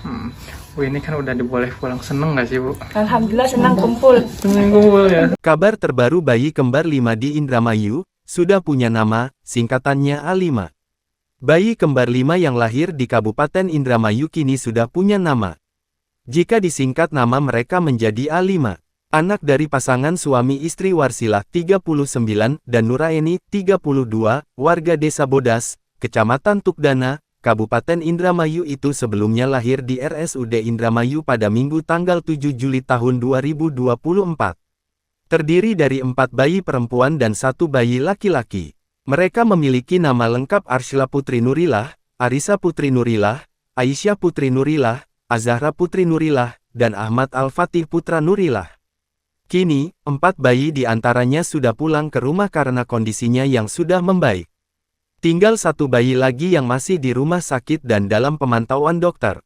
Hmm. Bu, ini kan udah diboleh pulang, seneng nggak sih, Bu? Alhamdulillah senang kumpul. Seneng kumpul ya. Kabar terbaru bayi kembar 5 di Indramayu, sudah punya nama, singkatannya A5. Bayi kembar 5 yang lahir di Kabupaten Indramayu kini sudah punya nama. Jika disingkat nama mereka menjadi A5. Anak dari pasangan suami istri Warsilah 39 dan Nuraeni 32, warga Desa Bodas, Kecamatan Tukdana, Kabupaten Indramayu itu sebelumnya lahir di RSUD Indramayu pada Minggu tanggal 7 Juli tahun 2024. Terdiri dari 4 bayi perempuan dan 1 bayi laki-laki. Mereka memiliki nama lengkap Arsyla Putri Nurillah, Arisa Putri Nurillah, Aisyah Putri Nurillah, Azahra Putri Nurillah, dan Ahmad Al-Fatih Putra Nurillah. Kini, 4 bayi di antaranya sudah pulang ke rumah karena kondisinya yang sudah membaik. Tinggal 1 bayi lagi yang masih di rumah sakit dan dalam pemantauan dokter.